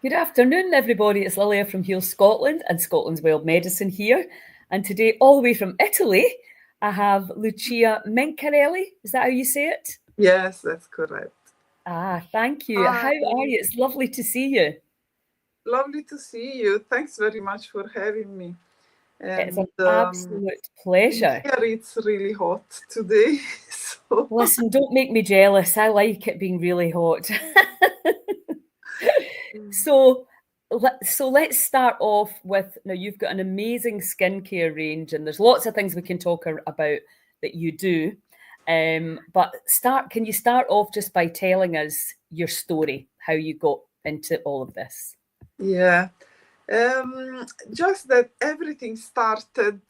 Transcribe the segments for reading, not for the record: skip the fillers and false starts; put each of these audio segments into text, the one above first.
Good afternoon, everybody. It's Lilia from Heal Scotland and Scotland's Wild Medicine here. And today, all the way from Italy, I have Lucia Mencarelli. Is that how you say it? Yes, that's correct. Thank you. How Hi, are you? It's lovely to see you. lovely to see you. Thanks very much for having me. It's an And absolute in pleasure. here it's really hot today. So, Listen, don't make me jealous. I like it being really hot. So, let's start off with now. You've got an amazing skincare range, and there's lots of things we can talk about that you do. But can you start off just by telling us your story, how you got into all of this? yeah. Just that everything started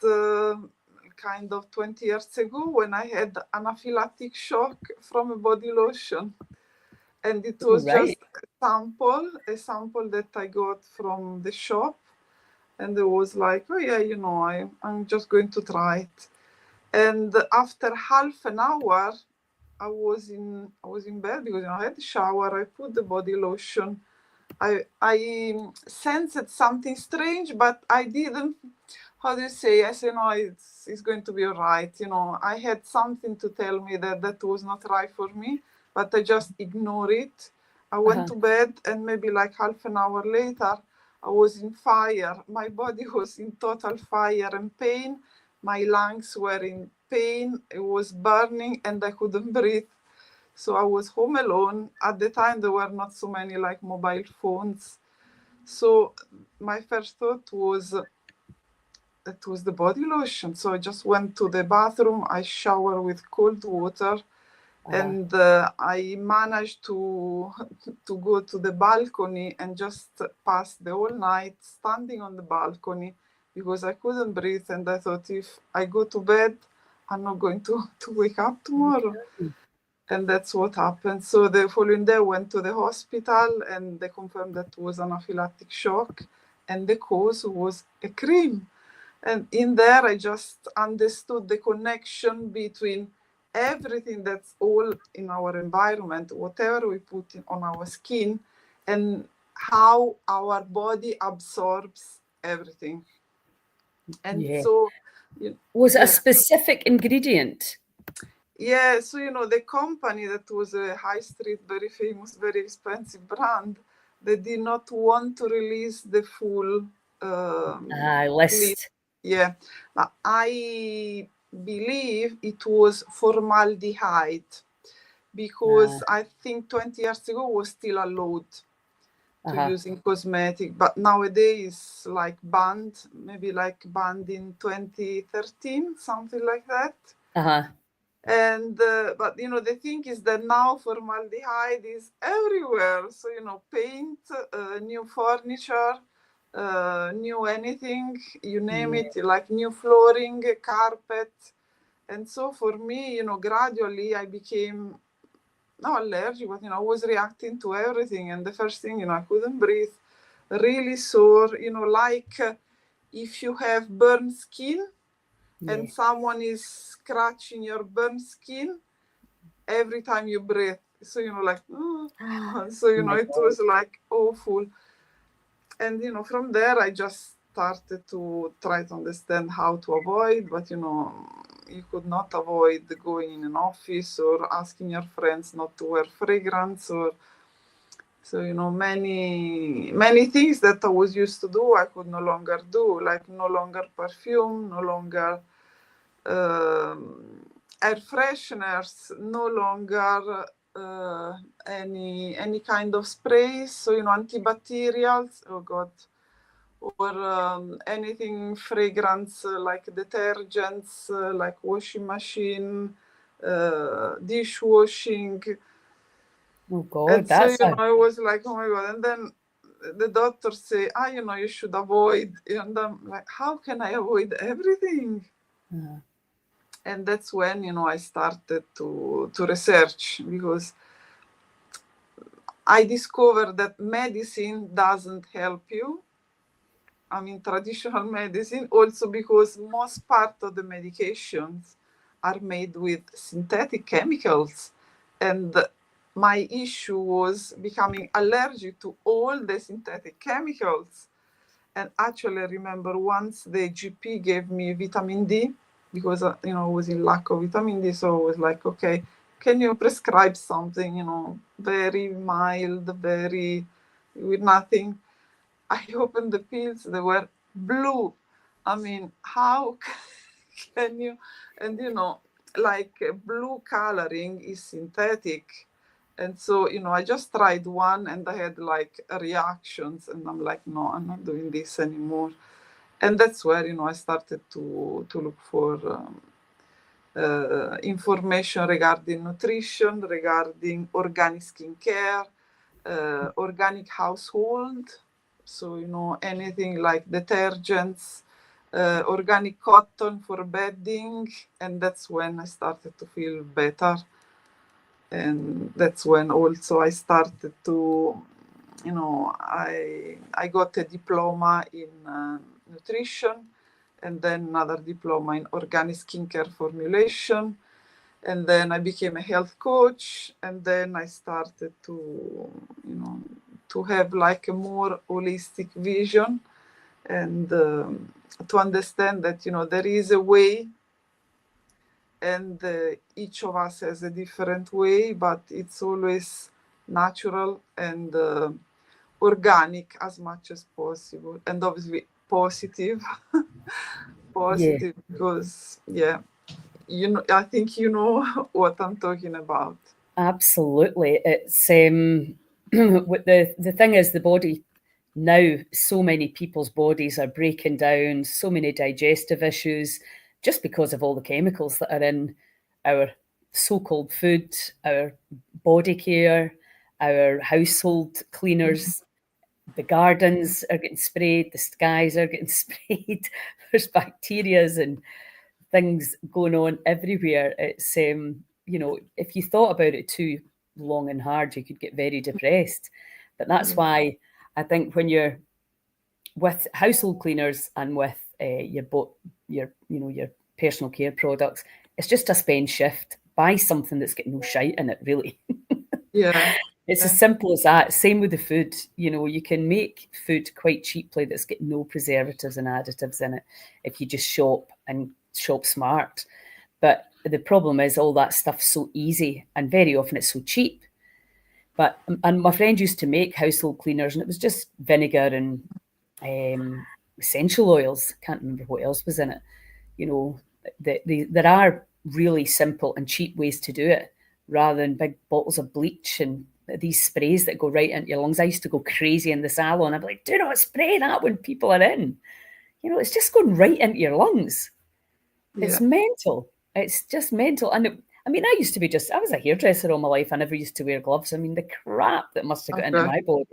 kind of 20 years ago when I had anaphylactic shock from a body lotion. And it Oh, was right. just a sample that I got from the shop. And it was like, oh yeah, I'm just going to try it. And after half an hour, I was in bed because I had the shower. I put the body lotion. I sensed something strange, but I didn't. How do you say? I said no, it's going to be all right. I had something to tell me that was not right for me, but I just ignored it. I went Uh-huh. to bed, and maybe like half an hour later, I was in fire. My body was in total fire and pain. My lungs were in pain. It was burning, and I couldn't breathe. So I was home alone. At the time, there were not so many like mobile phones. So my first thought was it was the body lotion. So I just went to the bathroom. I showered with cold water, Uh-huh. and I managed to to go to the balcony and just pass the whole night standing on the balcony because I couldn't breathe. And I thought, if I go to bed, I'm not going to wake up tomorrow. And that's what happened. So the following day, I went to the hospital and they confirmed that it was anaphylactic shock, and the cause was a cream. And in there, I just understood the connection between everything that's all in our environment, whatever we put on our skin, and how our body absorbs everything. And Yeah. so, Was it a yeah. specific ingredient? Yeah, so the company that was a high street, very famous, very expensive brand, they did not want to release the full list. List. Yeah, but I believe it was formaldehyde Uh, because I think 20 years ago was still allowed to uh-huh. use in cosmetic, but nowadays like banned, maybe like banned in 2013, something like that. Uh-huh. And but the thing is that now formaldehyde is everywhere. So paint, new furniture, new anything, you name Yeah. it, like new flooring, carpet. And so for me, gradually I became not allergic, but I was reacting to everything. And the first thing, I couldn't breathe, really sore, like if you have burnt skin and Yeah. someone is scratching your burnt skin every time you breathe. So, like, so, Oh my it God. was like awful. And, from there, I just started to try to understand how to avoid, but, you could not avoid going in an office or asking your friends not to wear fragrance or so, many things that I was used to do, I could no longer do, like no longer perfume, no longer air fresheners, no longer any kind of sprays, so antibacterials. Oh God, or anything fragrance like detergents, like washing machine, dishwashing. Oh And God, so that's a I was like, oh my God. And then the doctor say, you should avoid. And I'm like, how can I avoid everything? uh, And that's when I started to research, because I discovered that medicine doesn't help you. I mean, traditional medicine, also because most part of the medications are made with synthetic chemicals, and my issue was becoming allergic to all the synthetic chemicals. And actually, I remember once the GP gave me vitamin D because, I was in lack of vitamin D. So I was like, okay, can you prescribe something, very mild, very with nothing? I opened the pills, they were blue. I mean, how can you? And, like blue coloring is synthetic. And so, I just tried one and I had like reactions, and I'm like, no, I'm not doing this anymore. And that's where, I started to look for information regarding nutrition, regarding organic skincare, organic household. So, anything like detergents, organic cotton for bedding. And that's when I started to feel better. And that's when also I started to, I got a diploma in nutrition, and then another diploma in organic skincare formulation. And then I became a health coach, and then I started to have like a more holistic vision, and to understand that, there is a way, and each of us has a different way, but it's always natural and organic as much as possible, and obviously positive. Positive, because I think you know what I'm talking about. Absolutely. It's the thing is, the body now, so many people's bodies are breaking down, so many digestive issues, just because of all the chemicals that are in our so-called food, our body care, our household cleaners. The gardens are getting sprayed, the skies are getting sprayed. There's bacterias and things going on everywhere. It's if you thought about it too long and hard, you could get very depressed. But that's why I think when you're with household cleaners and with your personal care products, it's just a spend shift. Buy something that's got no shite in it, really. Yeah. It's as simple as that. Same with the food. You can make food quite cheaply that's got no preservatives and additives in it if you just shop and shop smart. But the problem is all that stuff's so easy, and very often it's so cheap. And my friend used to make household cleaners, and it was just vinegar and essential oils. Can't remember what else was in it. There are really simple and cheap ways to do it, rather than big bottles of bleach and these sprays that go right into your lungs. I used to go crazy in the salon. I'd be like, do not spray that when people are in. It's just going right into your lungs. It's mental. It's just mental. And I used to I was a hairdresser all my life. I never used to wear gloves. I mean, the crap that must have got into my body.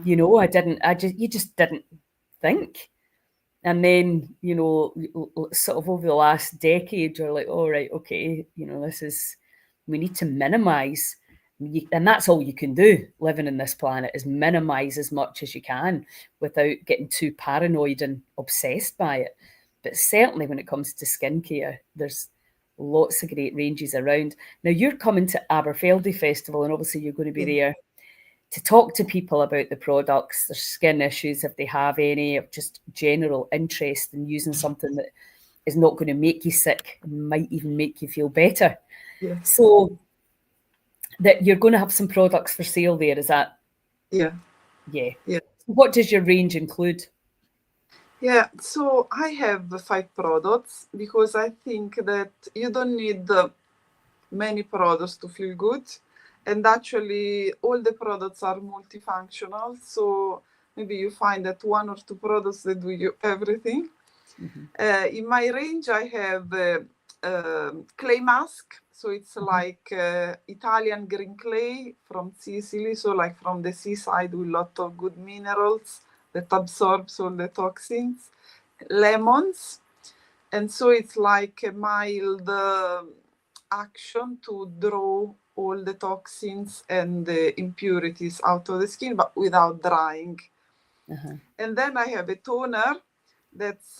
You just didn't think. And then, sort of over the last decade, you're like, all right, okay, we need to minimize. And that's all you can do living in this planet, is minimize as much as you can without getting too paranoid and obsessed by it. But certainly when it comes to skincare, there's lots of great ranges around. Now, you're coming to Aberfeldy Festival, and obviously you're going to be there to talk to people about the products, their skin issues, if they have any, of just general interest in using something that is not going to make you sick and might even make you feel better. Yes. So that you're going to have some products for sale there, is that? Yeah. Yeah. What does your range include? Yeah, so I have 5 products, because I think that you don't need many products to feel good. And actually, all the products are multifunctional. So maybe you find that 1 or 2 products that do you everything. In my range, I have clay mask. So it's like Italian green clay from Sicily. So like from the seaside, with a lot of good minerals that absorbs all the toxins. Lemons. And so it's like a mild action to draw all the toxins and the impurities out of the skin, but without drying. And then I have a toner that's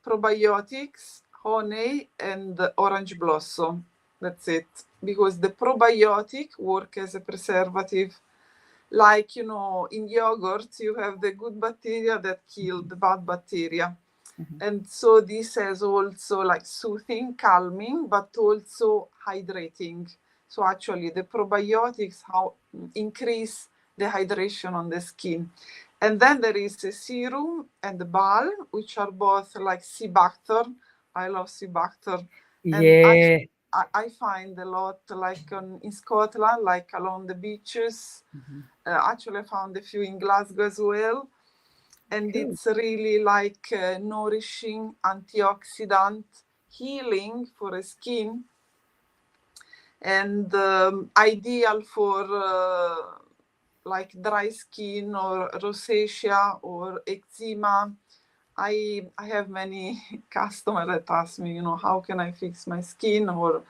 probiotics, honey, and orange blossom. That's it. because the probiotic work as a preservative. Like, you know, in yogurt, you have the good bacteria that kill the bad bacteria. And so this has also like soothing, calming, but also hydrating. So actually the probiotics how increase the hydration on the skin. And then there is a serum and the balm, which are both like sea buckthorn. I love sea buckthorn. And actually, I find a lot like in Scotland, like along the beaches. Actually, I found a few in Glasgow as well. And Cool. it's really like nourishing, antioxidant, healing for the skin, and ideal for like dry skin or rosacea or eczema. I have many customers that ask me, you know, how can I fix my skin? Or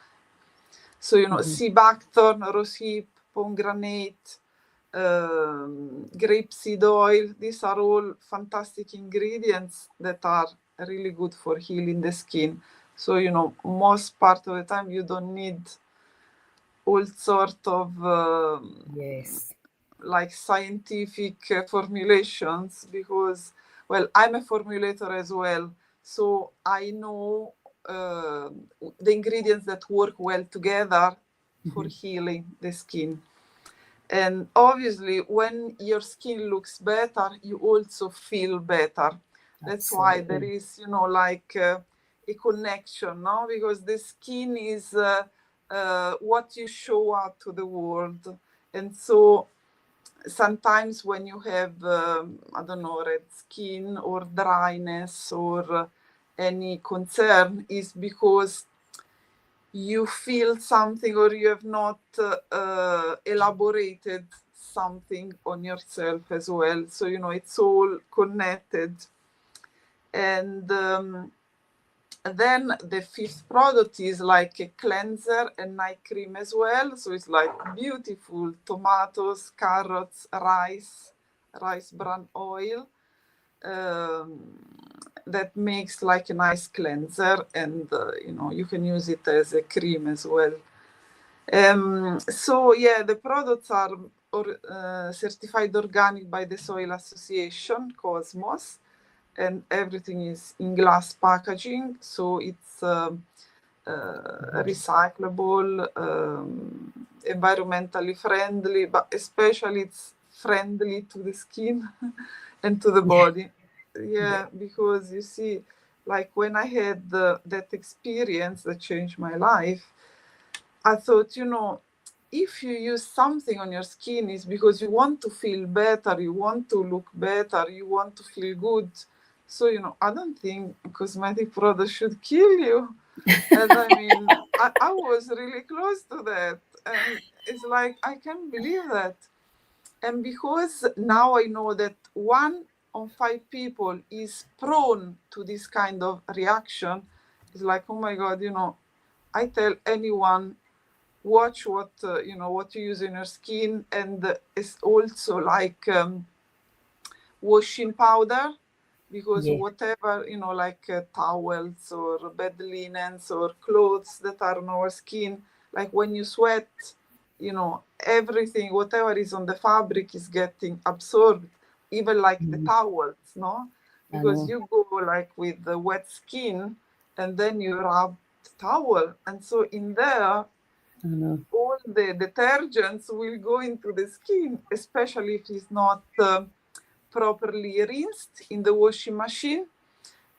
so, you know, sea buckthorn, rosehip, pomegranate, grapeseed oil. These are all fantastic ingredients that are really good for healing the skin. So, you know, most part of the time you don't need all sort of like scientific formulations, because, well, I'm a formulator as well. So I know the ingredients that work well together for healing the skin. And obviously, when your skin looks better, you also feel better. That's why there is, you know, like a connection, no? Because the skin is what you show out to the world. And so sometimes when you have, I don't know, red skin or dryness or any concern, is because you feel something or you have not elaborated something on yourself as well. So, you know, it's all connected. And then the fifth product is like a cleanser and night cream as well. So it's like beautiful tomatoes, carrots, rice bran oil. That makes like a nice cleanser, and you know, you can use it as a cream as well. So yeah, the products are certified organic by the Soil Association, Cosmos, and everything is in glass packaging, so it's recyclable, environmentally friendly, but especially it's friendly to the skin and to the body. Yeah, because you see, like when I had that experience that changed my life, I thought, you know, if you use something on your skin, is because you want to feel better, you want to look better, you want to feel good. So, you know, I don't think cosmetic products should kill you. And I mean, I was really close to that. And it's like, I can't believe that. And because now I know that 1 on 5 people is prone to this kind of reaction, it's like, oh my God, you know, I tell anyone, watch what you know, what you use in your skin. And it's also like washing powder, because whatever, you know, like towels or bed linens or clothes that are on our skin, like when you sweat, you know, everything, whatever is on the fabric is getting absorbed, even like the towels, no? Because you go like with the wet skin and then you rub the towel, and so in there all the detergents will go into the skin, especially if it's not properly rinsed in the washing machine.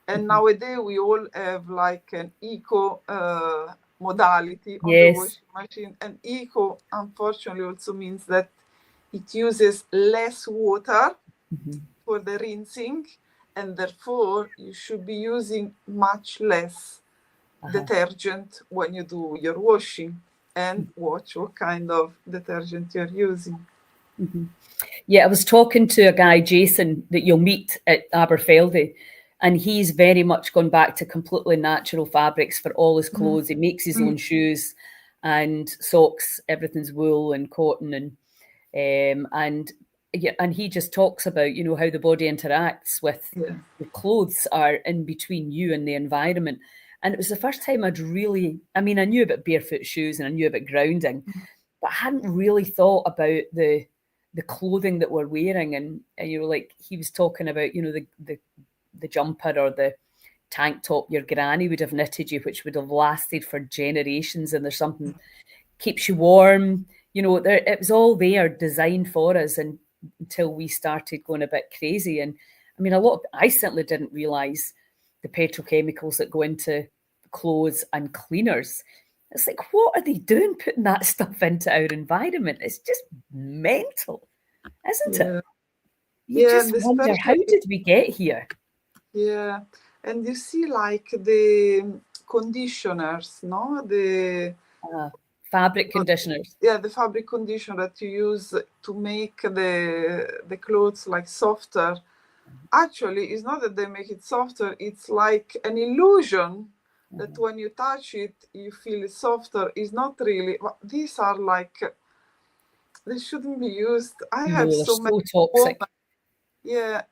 And nowadays we all have like an eco modality on the washing machine. And eco, unfortunately, also means that it uses less water for the rinsing, and therefore you should be using much less detergent when you do your washing. And watch what kind of detergent you're using. Yeah, I was talking to a guy, Jason, that you'll meet at Aberfeldy, and he's very much gone back to completely natural fabrics for all his clothes. He makes his own shoes and socks. Everything's wool and cotton, and he just talks about, you know, how the body interacts with the clothes are in between you and the environment. And it was the first time I'd really, I mean, I knew about barefoot shoes and I knew about grounding, but I hadn't really thought about the clothing that we're wearing. And you know, like he was talking about, you know, the jumper or the tank top your granny would have knitted you, which would have lasted for generations. And there's something keeps you warm. You know, there it was all there designed for us, and until we started going a bit crazy. And I mean, I certainly didn't realise the petrochemicals that go into clothes and cleaners. It's like, what are they doing putting that stuff into our environment? It's just mental, isn't it? Yeah. You Yeah, just and wonder, how especially, did we get here? yeah, and you see like the conditioners, no? Fabric conditioners. Yeah, the fabric conditioner that you use to make the clothes like softer. Actually, it's not that they make it softer, it's like an illusion that when you touch it, you feel it softer. It's not really. These are like, they shouldn't be used. I have No, they're so many so toxic.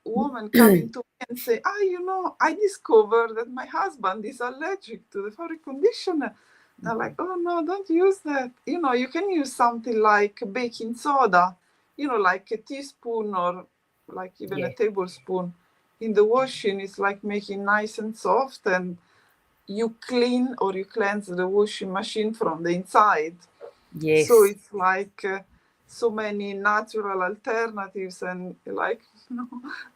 women coming to me and say, I discovered that my husband is allergic to the fabric conditioner. They're like, oh no, don't use that. You can use something like baking soda, like a teaspoon or like even a Yeah. tablespoon in the washing. It's like making nice and soft, and you clean or you cleanse the washing machine from the inside. So Yes. it's like so many natural alternatives, and like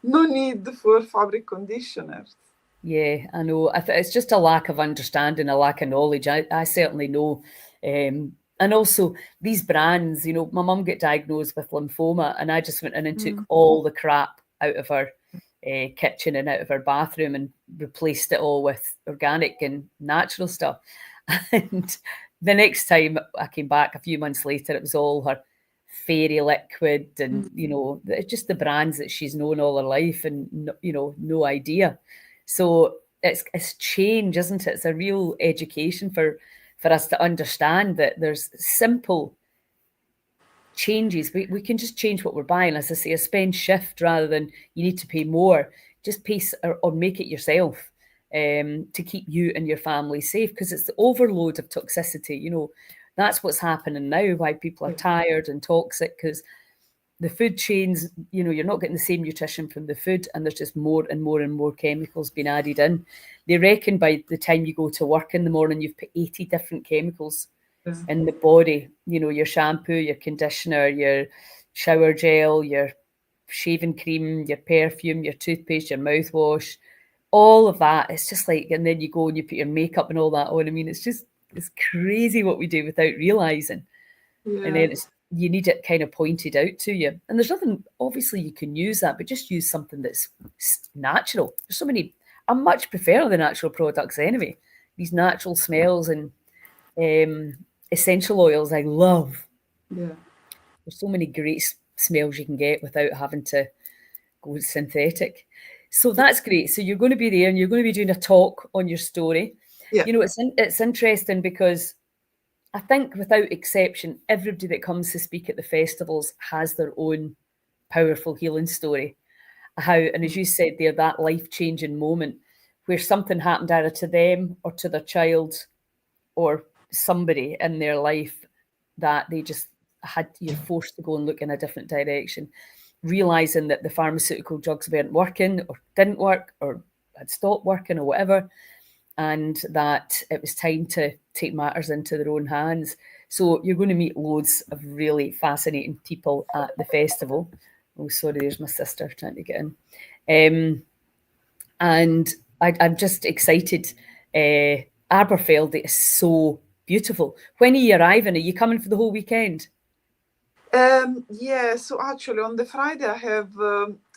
no need for fabric conditioners. Yeah, I know. It's just a lack of understanding, a lack of knowledge. I certainly know. And also, these brands, you know, my mum got diagnosed with lymphoma, and I just went in and took all the crap out of her kitchen and out of her bathroom and replaced it all with organic and natural stuff. And the next time I came back a few months later, it was all her fairy liquid and, you know, it's just the brands that she's known all her life and, you know, no idea. So it's change, isn't it? It's a real education for us to understand that there's simple changes. We can just change what we're buying. As I say, a spend shift rather than you need to pay more. Just pay or make it yourself to keep you and your family safe, because it's the overload of toxicity. You know, that's what's happening now. Why people are tired and toxic, because the food chains, you know, you're not getting the same nutrition from the food, and there's just more and more and more chemicals being added in. They reckon by the time you go to work in the morning, you've put 80 different chemicals in the body. You know, your shampoo, your conditioner, your shower gel, your shaving cream, your perfume, your toothpaste, your mouthwash, all of that. It's just like, and then you go and you put your makeup and all that on. I mean, it's crazy what we do without realizing. And Yeah, then you need it kind of pointed out to you. And there's nothing, obviously, you can use that, but just use something that's natural. There's so many, I much prefer the natural products anyway. These natural smells and essential oils, I love. yeah, There's so many great smells you can get without having to go synthetic. So that's great. So you're going to be there and you're going to be doing a talk on your story. yeah, You know, it's interesting because I think without exception, everybody that comes to speak at the festivals has their own powerful healing story. How, and as you said there, that life-changing moment where something happened either to them or to their child or somebody in their life that they just had, you're forced to go and look in a different direction, realizing that the pharmaceutical drugs weren't working or didn't work or had stopped working or whatever, and that it was time to take matters into their own hands. So you're going to meet loads of really fascinating people at the festival. Oh, sorry, there's my sister trying to get in. And I'm just excited. Aberfeldy is so beautiful. When are you arriving? Are you coming for the whole weekend? yeah. So actually, on the Friday, I have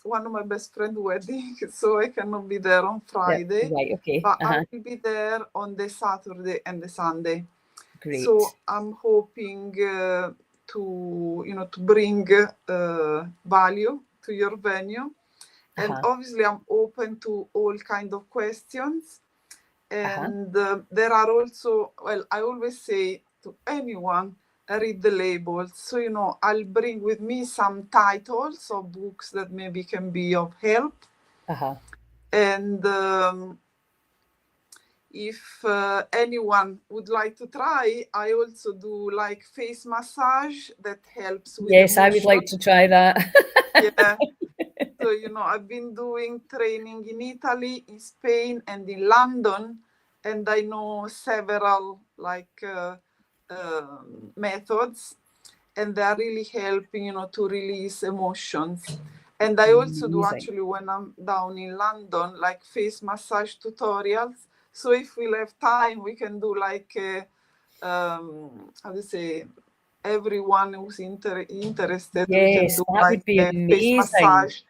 one of my best friend wedding, so I cannot be there on Yeah, Friday, right, okay. but I Uh-huh. will be there on the Saturday and the Sunday. So Great. I'm hoping to bring value to your venue, and Uh-huh. obviously I'm open to all kind of questions. Uh-huh. And there are also, well, I always say to anyone, read the labels. So I'll bring with me some titles of books that maybe can be of help. Uh-huh. And if anyone would like to try, I also do like face massage that helps with Yes, emotion. I would like to try that. Yeah. So, I've been doing training in Italy, in Spain, and in London, and I know several methods, and they're really helping, to release emotions. And I also do, Amazing. actually, when I'm down in London, like face massage tutorials. So if we'll have time, we can do like how to say, everyone who's interested, we can Yes, do that would like be a face amazing. massage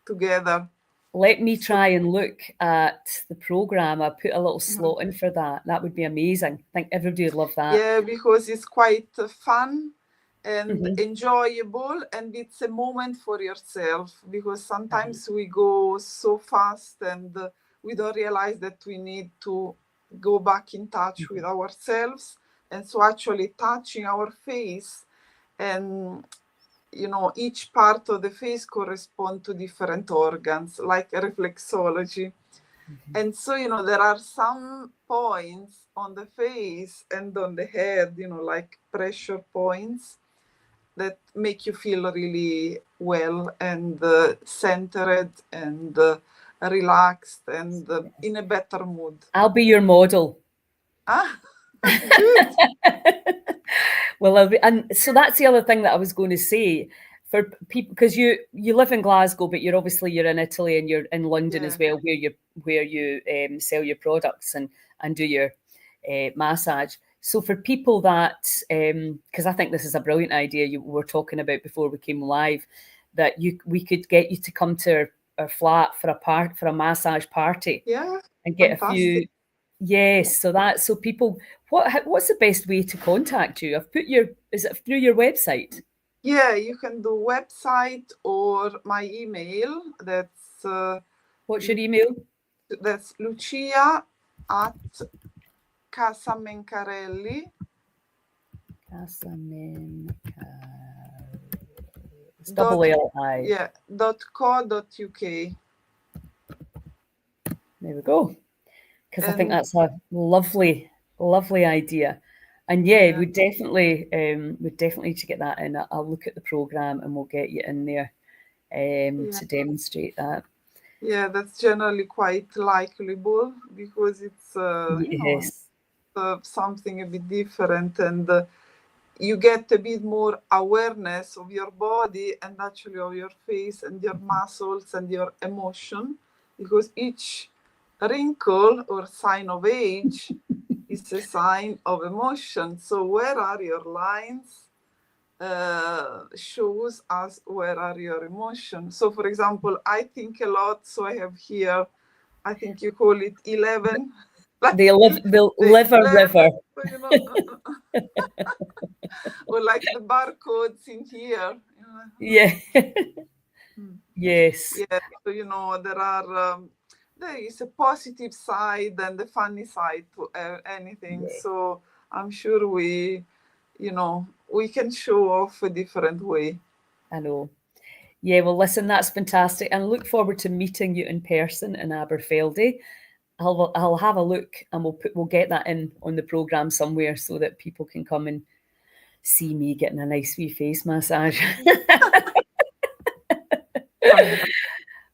together. Let me try and look at the program. I put a little slot in for that. That would be amazing. I think everybody would love that. Yeah, because it's quite fun and Mhm. enjoyable, and it's a moment for yourself, because sometimes we go so fast and we don't realize that we need to go back in touch with ourselves. And so actually touching our face, and each part of the face correspond to different organs, like reflexology. And so, there are some points on the face and on the head, like pressure points that make you feel really well and centered and relaxed and in a better mood. I'll be your model. Ah, good. Well, and so that's the other thing that I was going to say for people, because you live in Glasgow, but you're in Italy and you're in London as well, where you sell your products and do your massage. So for people that, because I think this is a brilliant idea you were talking about before we came live, that we could get you to come to our flat for a massage party. Yeah, And get fantastic. a few. Yes, so people, what's the best way to contact you? I've put is it through your website? Yeah, you can do website or my email. That's What's your email? that's Lucia at Casamencarelli. It's double L-I. Yeah, .co.uk. There we go. Because I think that's a lovely, lovely idea. And yeah, we'd definitely need to get that in. I'll look at the program and we'll get you in there to demonstrate that. Yeah, that's generally quite likable, because it's Yes. Something a bit different, and you get a bit more awareness of your body and actually of your face and your muscles and your emotion, because each wrinkle or sign of age is a sign of emotion. So where are your lines shows us where are your emotions. So for example, I think a lot, so I have here, I think you call it 11. Like the liver river. Or like the barcodes in here. Yeah. Yes. Yeah, so there is a positive side and a funny side to anything. Yeah. So I'm sure we can show off a different way. I know. Yeah, well, listen, that's fantastic, and look forward to meeting you in person in Aberfeldy. I'll have a look, and we'll get that in on the program somewhere so that people can come and see me getting a nice wee face massage.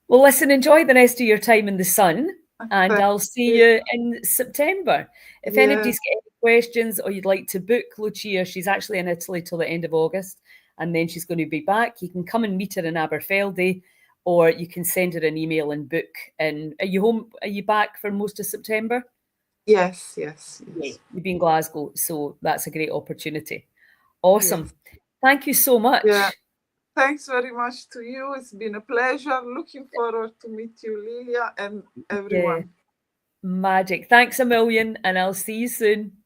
Well, listen, enjoy the rest of your time in the sun, and I'll see you in September. If anybody's got any questions or you'd like to book Lucia, she's actually in Italy till the end of August, and then she's going to be back. You can come and meet her in Aberfeldy, or you can send her an email and book. And are you home? Are you back for most of September? Yes. Yeah, you'll be in Glasgow, so that's a great opportunity. Awesome. Yes. Thank you so much. Yeah. Thanks very much to you. It's been a pleasure. Looking forward to meet you, Lilia, and everyone. Yeah. Magic. Thanks a million, and I'll see you soon.